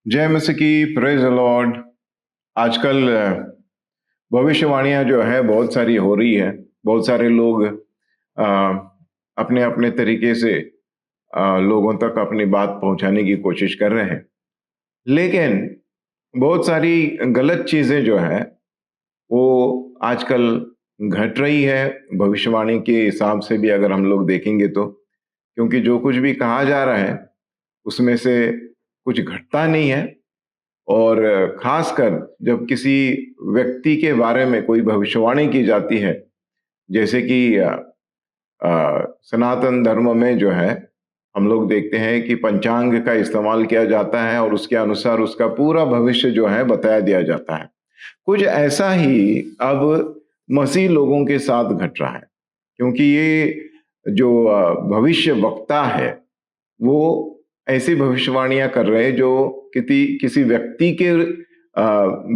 जय मसीह की, praise the Lord. आजकल भविष्यवाणियां जो है बहुत सारी हो रही है। बहुत सारे लोग अपने अपने तरीके से लोगों तक अपनी बात पहुंचाने की कोशिश कर रहे हैं, लेकिन बहुत सारी गलत चीजें जो है वो आजकल घट रही है भविष्यवाणी के हिसाब से भी, अगर हम लोग देखेंगे तो। क्योंकि जो कुछ भी कहा जा रहा है उसमें से कुछ घटता नहीं है। और खासकर जब किसी व्यक्ति के बारे में कोई भविष्यवाणी की जाती है, जैसे कि सनातन धर्म में जो है हम लोग देखते हैं कि पंचांग का इस्तेमाल किया जाता है और उसके अनुसार उसका पूरा भविष्य जो है बताया दिया जाता है। कुछ ऐसा ही अब मसीह लोगों के साथ घट रहा है, क्योंकि ये जो भविष्य वक्ता है वो ऐसी भविष्यवाणियां कर रहे हैं जो किसी व्यक्ति के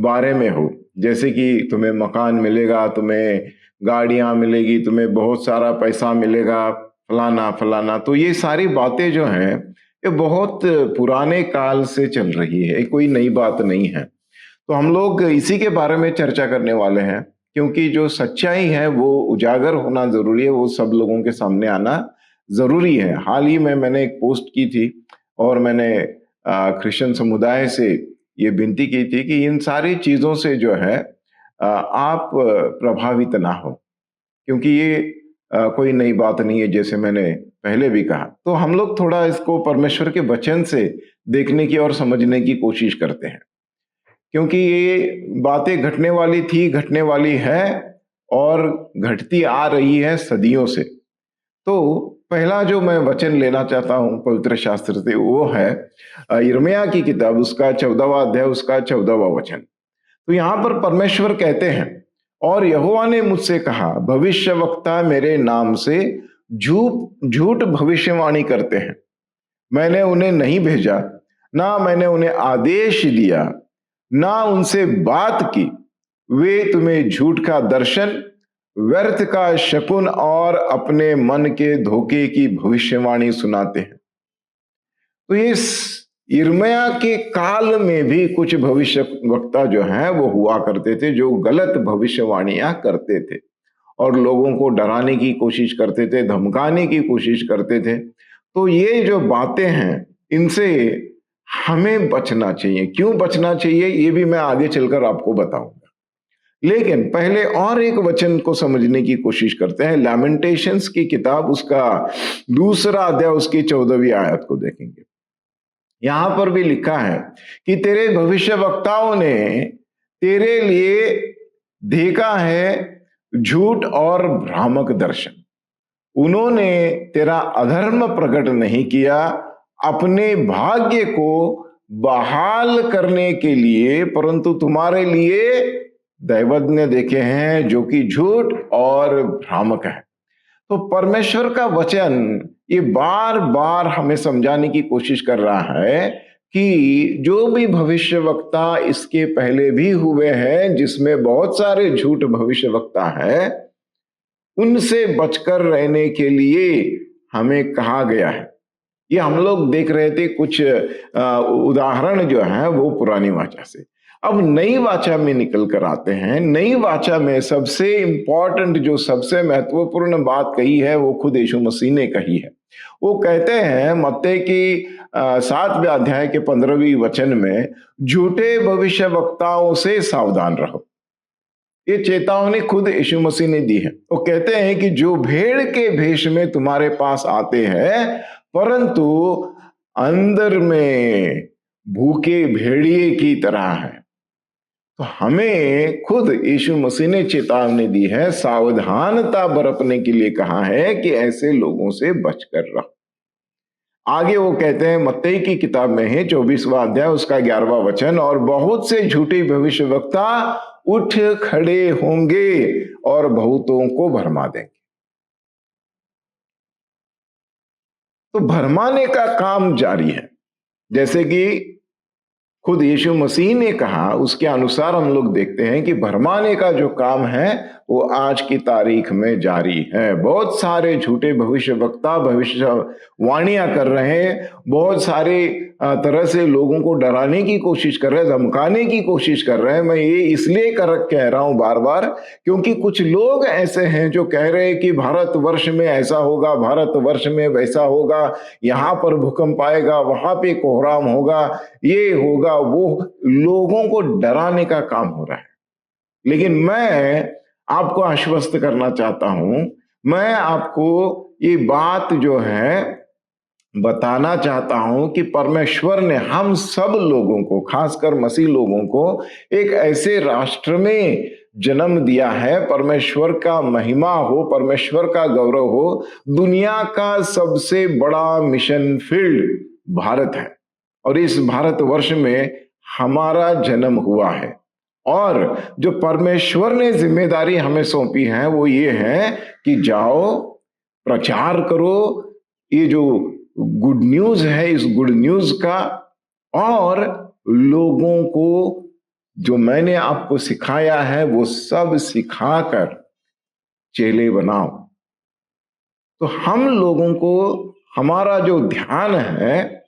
बारे में हो। जैसे कि तुम्हें मकान मिलेगा, तुम्हें गाड़ियां मिलेगी, तुम्हें बहुत सारा पैसा मिलेगा, फलाना फलाना। तो ये सारी बातें जो हैं ये बहुत पुराने काल से चल रही है, कोई नई बात नहीं है। तो हम लोग इसी के बारे में चर्चा करने वाले हैं, क्योंकि जो सच्चाई है वो उजागर होना जरूरी है, वो सब लोगों के सामने आना जरूरी है। हाल ही में मैंने एक पोस्ट की थी और मैंने क्रिश्चियन समुदाय से ये विनती की थी कि इन सारी चीजों से जो है आप प्रभावित ना हो, क्योंकि ये कोई नई बात नहीं है, जैसे मैंने पहले भी कहा। तो हम लोग थोड़ा इसको परमेश्वर के वचन से देखने की और समझने की कोशिश करते हैं, क्योंकि ये बातें घटने वाली थी, घटने वाली है और घटती आ रही है सदियों से। तो पहला जो मैं वचन लेना चाहता हूं पवित्र शास्त्र से वो है यिर्मयाह की किताब, उसका 14वां अध्याय, उसका 14वां वचन। तो यहां पर परमेश्वर कहते हैं, और यहोवा ने मुझसे कहा, भविष्यवक्ता मेरे नाम से झूठ भविष्यवाणी करते हैं। मैंने उन्हें नहीं भेजा, ना मैंने उन्हें आदेश दिया, ना उनसे बात की। वे तुम्हें झूठ का दर्शन, व्यर्थ का शकुन और अपने मन के धोखे की भविष्यवाणी सुनाते हैं। तो ये यिर्मयाह के काल में भी कुछ भविष्य वक्ता जो हैं वो हुआ करते थे, जो गलत भविष्यवाणियां करते थे और लोगों को डराने की कोशिश करते थे, धमकाने की कोशिश करते थे। तो ये जो बातें हैं इनसे हमें बचना चाहिए। क्यों बचना चाहिए ये भी मैं आगे चलकर आपको बताऊंगा, लेकिन पहले और एक वचन को समझने की कोशिश करते हैं। लैमेंटेशंस की किताब, उसका 2 अध्याय, उसकी 14वीं आयत को देखेंगे। यहां पर भी लिखा है कि तेरे भविष्य वक्ताओं ने तेरे लिए देखा है झूठ और भ्रामक दर्शन। उन्होंने तेरा अधर्म प्रकट नहीं किया, अपने भाग्य को बहाल करने के लिए, परंतु तुम्हारे लिए दैवज्ञ देखे हैं जो कि झूठ और भ्रामक है। तो परमेश्वर का वचन ये बार बार हमें समझाने की कोशिश कर रहा है कि जो भी भविष्यवक्ता इसके पहले भी हुए हैं, जिसमें बहुत सारे झूठ भविष्यवक्ता हैं, उनसे बचकर रहने के लिए हमें कहा गया है। ये हम लोग देख रहे थे कुछ उदाहरण जो है वो पुरानी वाचा से। अब नई वाचा में निकल कर आते हैं। नई वाचा में सबसे इंपॉर्टेंट, जो सबसे महत्वपूर्ण बात कही है वो खुद यीशु मसीह ने कही है। वो कहते हैं मत्ती की 7वें अध्याय के 15वीं वचन में, झूठे भविष्य वक्ताओं से सावधान रहो। ये चेतावनी खुद यीशु मसीह ने दी है। वो कहते हैं कि जो भेड़ के भेष में तुम्हारे पास आते हैं, परंतु अंदर में भूखे भेड़िए की तरह है। तो हमें खुद यीशु मसीह ने चेतावनी दी है, सावधानता बरतने के लिए कहा है कि ऐसे लोगों से बचकर रहो। आगे वो कहते हैं मत्ती की किताब में है 24वां अध्याय, उसका 11वां वचन, और बहुत से झूठे भविष्यवक्ता उठ खड़े होंगे और बहुतों को भरमा देंगे। तो भरमाने का काम जारी है। जैसे कि खुद यीशु मसीह ने कहा, उसके अनुसार हम लोग देखते हैं कि भरमाने का जो काम है वो आज की तारीख में जारी है। बहुत सारे झूठे भविष्यवक्ता भविष्यवाणियां कर रहे हैं, बहुत सारे तरह से लोगों को डराने की कोशिश कर रहे हैं, धमकाने की कोशिश कर रहे हैं। मैं ये इसलिए कह रहा हूं बार बार, क्योंकि कुछ लोग ऐसे हैं जो कह रहे हैं कि भारतवर्ष में ऐसा होगा, भारतवर्ष में वैसा होगा, यहाँ पर भूकंप आएगा, वहां पे कोहराम होगा, ये होगा, वो लोगों को डराने का काम हो रहा है। लेकिन मैं आपको आश्वस्त करना चाहता हूं, मैं आपको ये बात जो है बताना चाहता हूं कि परमेश्वर ने हम सब लोगों को, खासकर मसीह लोगों को, एक ऐसे राष्ट्र में जन्म दिया है। परमेश्वर का महिमा हो, परमेश्वर का गौरव हो। दुनिया का सबसे बड़ा मिशन फील्ड भारत है और इस भारतवर्ष में हमारा जन्म हुआ है। और जो परमेश्वर ने जिम्मेदारी हमें सौंपी है वो ये है कि जाओ, प्रचार करो ये जो गुड न्यूज है, इस गुड न्यूज का, और लोगों को जो मैंने आपको सिखाया है वो सब सिखाकर चेले बनाओ। तो हम लोगों को, हमारा जो ध्यान है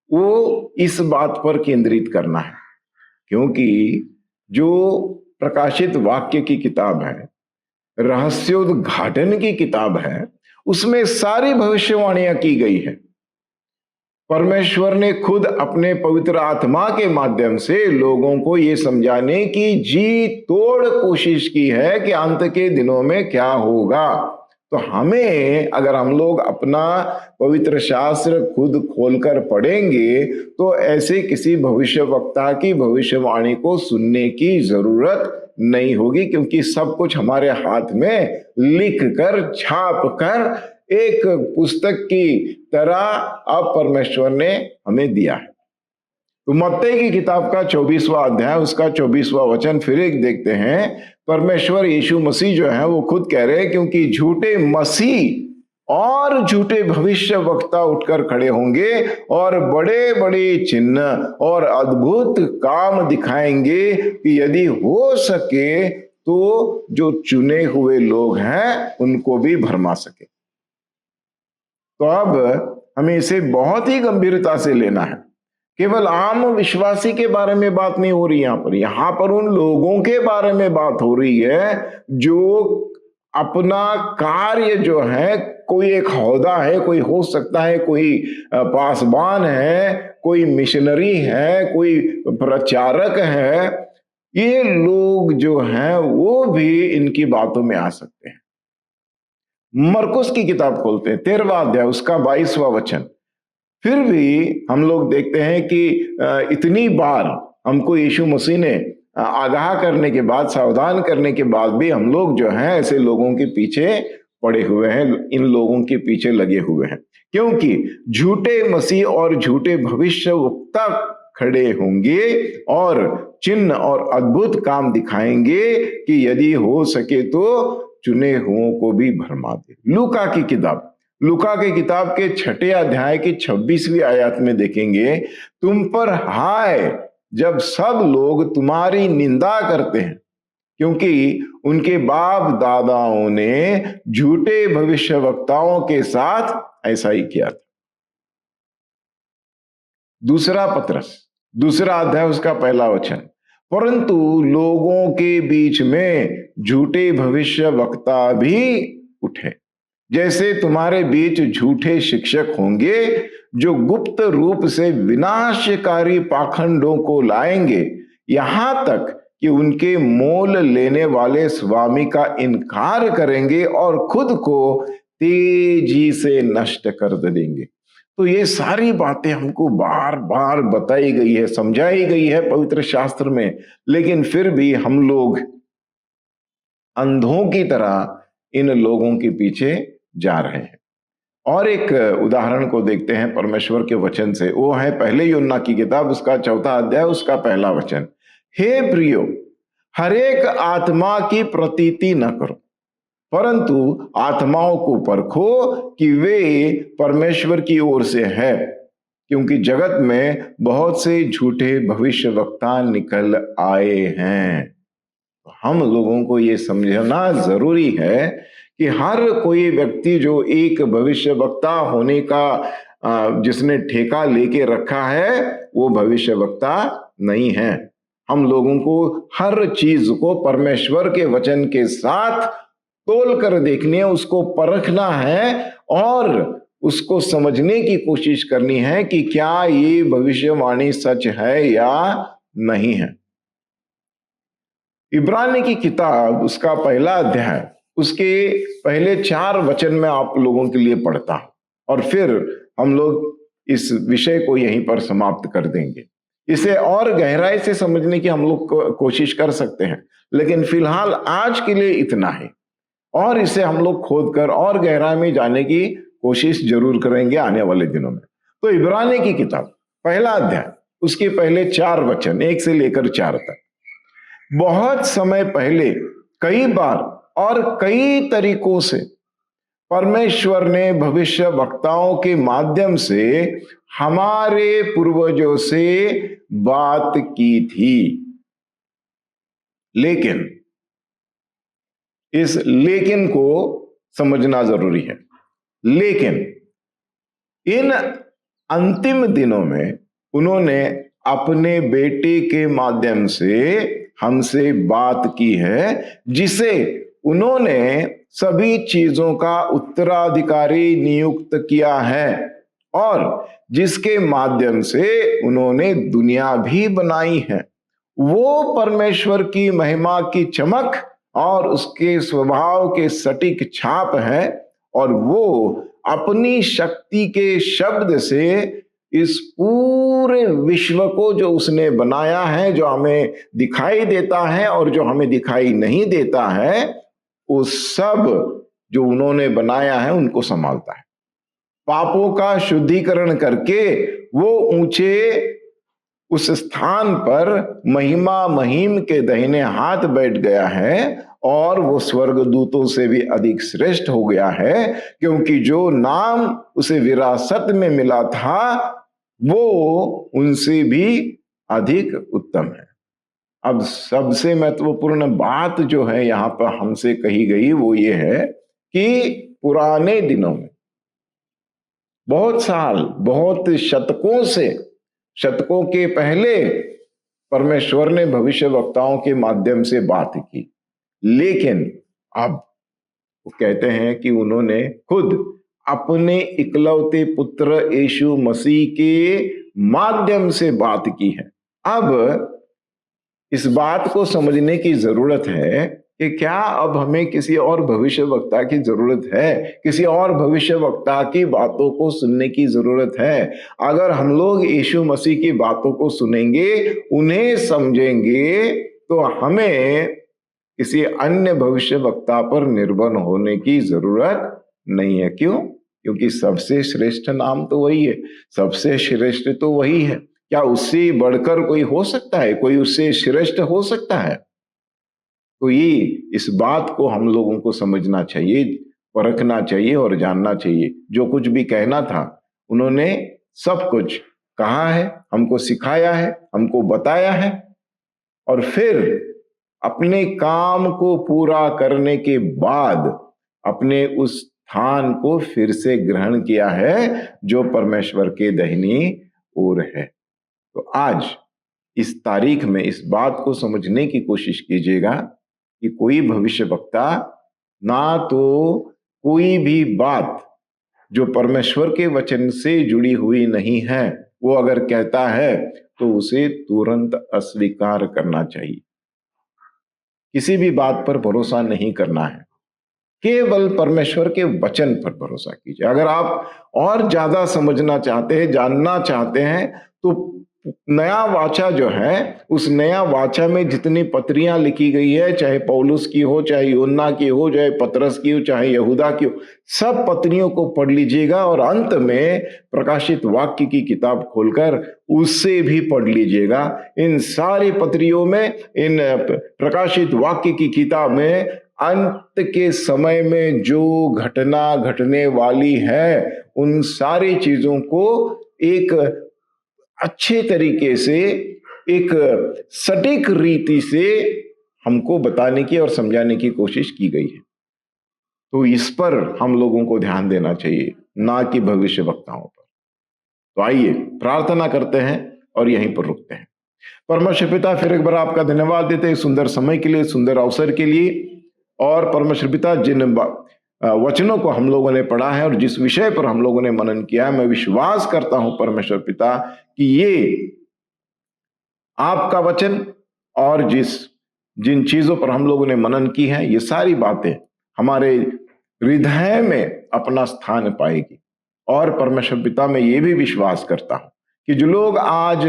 वो इस बात पर केंद्रित करना है, क्योंकि जो प्रकाशित वाक्य की किताब है, रहस्योद्घाटन की किताब है, उसमें सारी भविष्यवाणियां की गई है। परमेश्वर ने खुद अपने पवित्र आत्मा के माध्यम से लोगों को यह समझाने की जी तोड़ कोशिश की है कि अंत के दिनों में क्या होगा। तो हमें, अगर हम लोग अपना पवित्र शास्त्र खुद खोलकर पढ़ेंगे तो ऐसे किसी भविष्यवक्ता की भविष्यवाणी को सुनने की जरूरत नहीं होगी, क्योंकि सब कुछ हमारे हाथ में लिख कर, छाप कर, एक पुस्तक की तरह अब परमेश्वर ने हमें दिया है। तो मत्ती की किताब का 24वां अध्याय, उसका 24वां वचन फिर एक देखते हैं। परमेश्वर यीशु मसीह जो है वो खुद कह रहे हैं, क्योंकि झूठे मसीह और झूठे भविष्य वक्ता उठकर खड़े होंगे और बड़े बड़े चिन्ह और अद्भुत काम दिखाएंगे कि यदि हो सके तो जो चुने हुए लोग हैं उनको भी भरमा सके। तो अब हमें इसे बहुत ही गंभीरता से लेना है। केवल आम विश्वासी के बारे में बात नहीं हो रही यहां पर उन लोगों के बारे में बात हो रही है जो अपना कार्य जो है, कोई एक ओहदा है, कोई हो सकता है कोई पासबान है, कोई मिशनरी है, कोई प्रचारक है, ये लोग जो हैं वो भी इनकी बातों में आ सकते हैं। मरकुस की किताब खोलते हैं, 13वां अध्याय, उसका 22वां वचन। फिर भी हम लोग देखते हैं कि इतनी बार हमको यीशु मसीह ने आगाह करने के बाद, सावधान करने के बाद भी हम लोग जो हैं ऐसे लोगों के पीछे पड़े हुए हैं, इन लोगों के पीछे लगे हुए हैं, क्योंकि झूठे मसीह और झूठे भविष्यवक्ता खड़े होंगे और चिन्ह और अद्भुत काम दिखाएंगे कि यदि हो सके तो चुने हुओं को भी भरमा दे। लूका की किताब के 6 अध्याय की 26वीं आयत में देखेंगे, तुम पर हाय जब सब लोग तुम्हारी निंदा करते हैं, क्योंकि उनके बाप दादाओं ने झूठे भविष्यवक्ताओं के साथ ऐसा ही किया था। दूसरा पत्रस, 2 अध्याय, उसका 1 वचन। परंतु लोगों के बीच में झूठे भविष्यवक्ता भी उठे, जैसे तुम्हारे बीच झूठे शिक्षक होंगे जो गुप्त रूप से विनाशकारी पाखंडों को लाएंगे, यहां तक कि उनके मोल लेने वाले स्वामी का इनकार करेंगे और खुद को तेजी से नष्ट कर देंगे। तो ये सारी बातें हमको बार बार बताई गई है, समझाई गई है पवित्र शास्त्र में, लेकिन फिर भी हम लोग अंधों की तरह इन लोगों के पीछे जा रहे हैं। और एक उदाहरण को देखते हैं परमेश्वर के वचन से, वो है पहले यूहन्ना की किताब, उसका 4 अध्याय, उसका 1 वचन। हे प्रियो, हरेक आत्मा की प्रतीति न करो, परंतु आत्माओं को परखो कि वे परमेश्वर की ओर से है, क्योंकि जगत में बहुत से झूठे भविष्यवक्ता निकल आए हैं। हम लोगों को ये समझना जरूरी है कि हर कोई व्यक्ति जो एक भविष्यवक्ता होने का जिसने ठेका लेके रखा है, वो भविष्यवक्ता नहीं है। हम लोगों को हर चीज को परमेश्वर के वचन के साथ तोल कर देखनी है, उसको परखना है और उसको समझने की कोशिश करनी है कि क्या ये भविष्यवाणी सच है या नहीं है। इब्रानी की किताब उसका पहला अध्याय, उसके पहले 4 वचन में आप लोगों के लिए पढ़ता हूं और फिर हम लोग इस विषय को यहीं पर समाप्त कर देंगे। इसे और गहराई से समझने की हम लोग कोशिश कर सकते हैं, लेकिन फिलहाल आज के लिए इतना ही, और इसे हम लोग खोद कर और गहराई में जाने की कोशिश जरूर करेंगे आने वाले दिनों में। तो इब्रानी की किताब पहला अध्याय, उसके पहले 4 वचन 1 से लेकर 4 तक। बहुत समय पहले कई बार और कई तरीकों से परमेश्वर ने भविष्य वक्ताओं के माध्यम से हमारे पूर्वजों से बात की थी, लेकिन इस लेकिन को समझना जरूरी है। लेकिन इन अंतिम दिनों में उन्होंने अपने बेटे के माध्यम से हमसे बात की है, जिसे उन्होंने सभी चीजों का उत्तराधिकारी नियुक्त किया है और जिसके माध्यम से उन्होंने दुनिया भी बनाई है। वो परमेश्वर की महिमा की चमक और उसके स्वभाव के सटीक छाप है, और वो अपनी शक्ति के शब्द से इस पूरे विश्व को जो उसने बनाया है, जो हमें दिखाई देता है और जो हमें दिखाई नहीं देता है, वो सब जो उन्होंने बनाया है उनको संभालता है। पापों का शुद्धिकरण करके वो ऊंचे उस स्थान पर महिमा महिम के दाहिने हाथ बैठ गया है, और वो स्वर्गदूतों से भी अधिक श्रेष्ठ हो गया है, क्योंकि जो नाम उसे विरासत में मिला था वो उनसे भी अधिक उत्तम है। अब सबसे महत्वपूर्ण बात जो है यहां पर हमसे कही गई वो ये है कि पुराने दिनों में बहुत साल, बहुत शतकों के पहले परमेश्वर ने भविष्य वक्ताओं के माध्यम से बात की, लेकिन अब वो कहते हैं कि उन्होंने खुद अपने इकलौते पुत्र यीशु मसीह के माध्यम से बात की है। अब इस बात को समझने की जरूरत है कि क्या अब हमें किसी और भविष्यवक्ता की जरूरत है, किसी और भविष्यवक्ता की बातों को सुनने की जरूरत है? अगर हम लोग यीशु मसीह की बातों को सुनेंगे, उन्हें समझेंगे, तो हमें किसी अन्य भविष्यवक्ता पर निर्भर होने की जरूरत नहीं है। क्यों? क्योंकि सबसे श्रेष्ठ नाम तो वही है, सबसे श्रेष्ठ तो वही है। क्या उससे बढ़कर कोई हो सकता है? कोई उससे श्रेष्ठ हो सकता है? तो ये इस बात को हम लोगों को समझना चाहिए, परखना चाहिए और जानना चाहिए। जो कुछ भी कहना था उन्होंने सब कुछ कहा है, हमको सिखाया है, हमको बताया है, और फिर अपने काम को पूरा करने के बाद अपने उस स्थान को फिर से ग्रहण किया है जो परमेश्वर के दाहिनी ओर है। तो आज इस तारीख में इस बात को समझने की कोशिश कीजिएगा कि कोई भविष्यवक्ता ना तो कोई भी बात जो परमेश्वर के वचन से जुड़ी हुई नहीं है वो अगर कहता है तो उसे तुरंत अस्वीकार करना चाहिए। किसी भी बात पर भरोसा नहीं करना है, केवल परमेश्वर के वचन पर भरोसा कीजिए। अगर आप और ज्यादा समझना चाहते हैं, जानना चाहते हैं, तो नया वाचा जो है, उस नया वाचा में जितनी पत्रियां लिखी गई है, चाहे पौलुस की हो, चाहे यूहन्ना की हो, चाहे पतरस की हो, चाहे यहूदा की हो, सब पत्रियों को पढ़ लीजिएगा और अंत में प्रकाशित वाक्य की किताब खोलकर उससे भी पढ़ लीजिएगा। इन सारी पत्रियों में, इन प्रकाशित वाक्य की किताब में अंत के समय में जो घटना घटने वाली है उन सारी चीजों को एक अच्छे तरीके से, एक सटीक रीति से हमको बताने की और समझाने की कोशिश की गई है। तो इस पर हम लोगों को ध्यान देना चाहिए, ना कि भविष्यवक्ताओं पर। तो आइए प्रार्थना करते हैं और यहीं पर रुकते हैं। परमेश्वर पिता, फिर एक बार आपका धन्यवाद देते हैं सुंदर समय के लिए, सुंदर अवसर के लिए। और परमेश्वर पिता, जिन वचनों को हम लोगों ने पढ़ा है और जिस विषय पर हम लोगों ने मनन किया है, मैं विश्वास करता हूं परमेश्वर पिता कि ये आपका वचन और जिन चीजों पर हम लोगों ने मनन की है, ये सारी बातें हमारे हृदय में अपना स्थान पाएगी। और परमेश्वर पिता, मैं ये भी विश्वास करता हूं कि जो लोग आज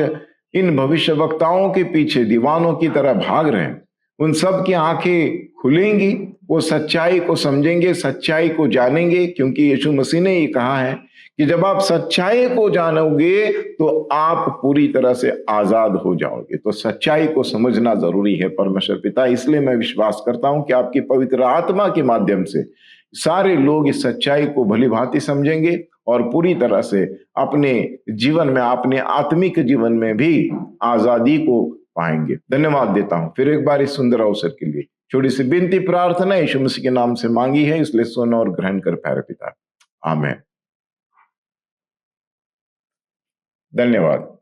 इन भविष्यवक्ताओं के पीछे दीवानों की तरह भाग रहे हैं, उन सब की आंखें खुलेंगी, वो सच्चाई को समझेंगे, सच्चाई को जानेंगे। क्योंकि यीशु मसीह ने ये कहा है कि जब आप सच्चाई को जानोगे तो आप पूरी तरह से आजाद हो जाओगे। तो सच्चाई को समझना जरूरी है परमेश्वर पिता। इसलिए मैं विश्वास करता हूं कि आपकी पवित्र आत्मा के माध्यम से सारे लोग इस सच्चाई को भली भांति समझेंगे और पूरी तरह से अपने जीवन में, अपने आत्मिक जीवन में भी आजादी को पाएंगे। धन्यवाद देता हूं फिर एक बार इस सुंदर अवसर के लिए। छोटी सी विनती प्रार्थना यीशु मसीह के नाम से मांगी है, इसलिए सुन और ग्रहण कर प्यारे पिता, आमीन। धन्यवाद।